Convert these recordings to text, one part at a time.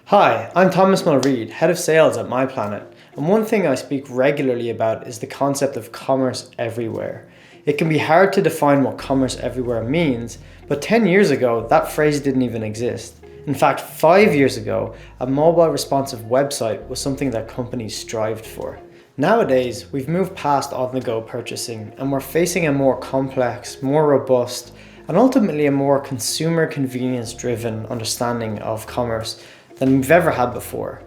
Hi, I'm Thomas Mulreed, Head of Sales at MyPlanet, and one thing I speak regularly about is the concept of commerce everywhere. It can be hard to define what commerce everywhere means, but 10 years ago, that phrase didn't even exist. In fact, 5 years ago, a mobile responsive website was something that companies strived for. Nowadays, we've moved past on-the-go purchasing, and we're facing a more complex, more robust, and ultimately a more consumer convenience-driven understanding of commerce than we've ever had before.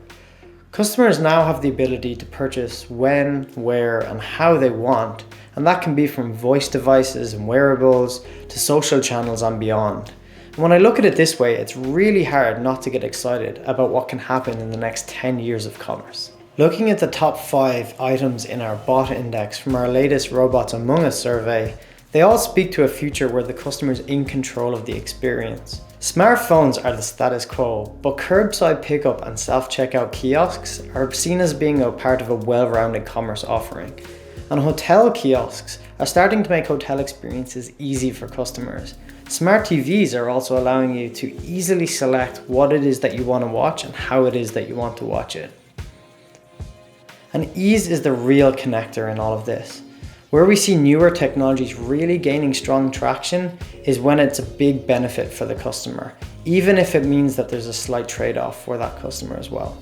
Customers now have the ability to purchase when, where, and how they want, and that can be from voice devices and wearables to social channels and beyond. And when I look at it this way, it's really hard not to get excited about what can happen in the next 10 years of commerce. Looking at the top 5 items in our bot index from our latest Robots Among Us survey, they all speak to a future where the customer is in control of the experience. Smartphones are the status quo, but curbside pickup and self-checkout kiosks are seen as being a part of a well-rounded commerce offering. And hotel kiosks are starting to make hotel experiences easy for customers. Smart TVs are also allowing you to easily select what it is that you want to watch and how it is that you want to watch it. And ease is the real connector in all of this. Where we see newer technologies really gaining strong traction is when it's a big benefit for the customer, even if it means that there's a slight trade-off for that customer as well.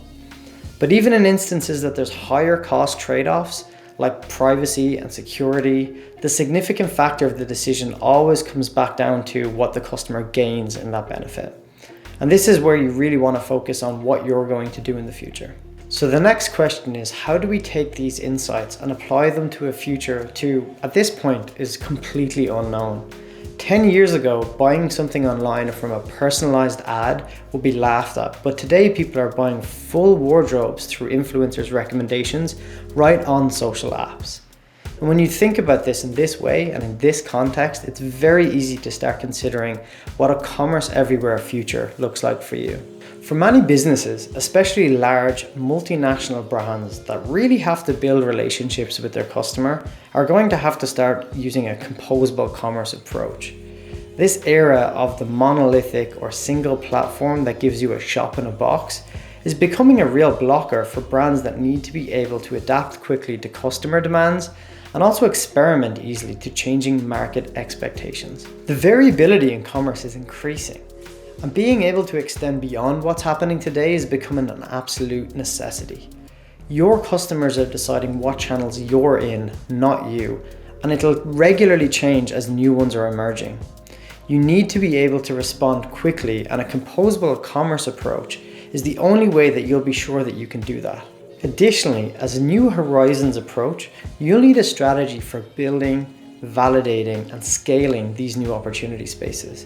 But even in instances that there's higher cost trade-offs, like privacy and security, the significant factor of the decision always comes back down to what the customer gains in that benefit. And this is where you really want to focus on what you're going to do in the future. So the next question is, how do we take these insights and apply them to a future at this point, is completely unknown. 10 years ago, buying something online from a personalized ad would be laughed at, but today people are buying full wardrobes through influencers' recommendations right on social apps. And when you think about this in this way and in this context, it's very easy to start considering what a commerce everywhere future looks like for you. For many businesses, especially large multinational brands that really have to build relationships with their customer, are going to have to start using a composable commerce approach. This era of the monolithic or single platform that gives you a shop in a box is becoming a real blocker for brands that need to be able to adapt quickly to customer demands and also experiment easily to changing market expectations. The variability in commerce is increasing, and being able to extend beyond what's happening today is becoming an absolute necessity. Your customers are deciding what channels you're in, not you, and it'll regularly change as new ones are emerging. You need to be able to respond quickly, and a composable commerce approach is the only way that you'll be sure that you can do that. Additionally, as a new horizons approach, you'll need a strategy for building, validating, and scaling these new opportunity spaces,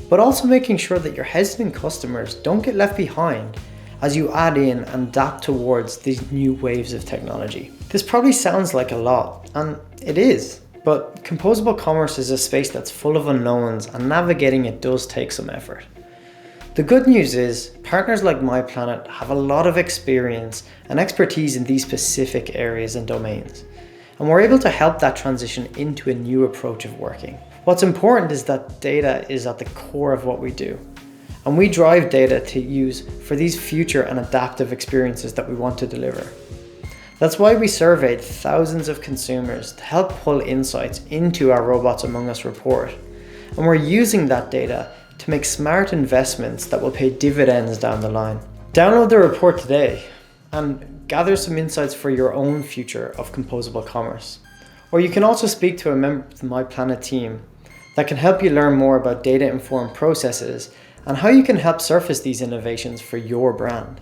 but also making sure that your hesitant customers don't get left behind as you add in and adapt towards these new waves of technology. This probably sounds like a lot, and it is, but composable commerce is a space that's full of unknowns, and navigating it does take some effort. The good news is, partners like MyPlanet have a lot of experience and expertise in these specific areas and domains, and we're able to help that transition into a new approach of working. What's important is that data is at the core of what we do, and we drive data to use for these future and adaptive experiences that we want to deliver. That's why we surveyed thousands of consumers to help pull insights into our Robots Among Us report, and we're using that data to make smart investments that will pay dividends down the line. Download the report today and gather some insights for your own future of composable commerce. Or you can also speak to a member of the MyPlanet team that can help you learn more about data-informed processes and how you can help surface these innovations for your brand.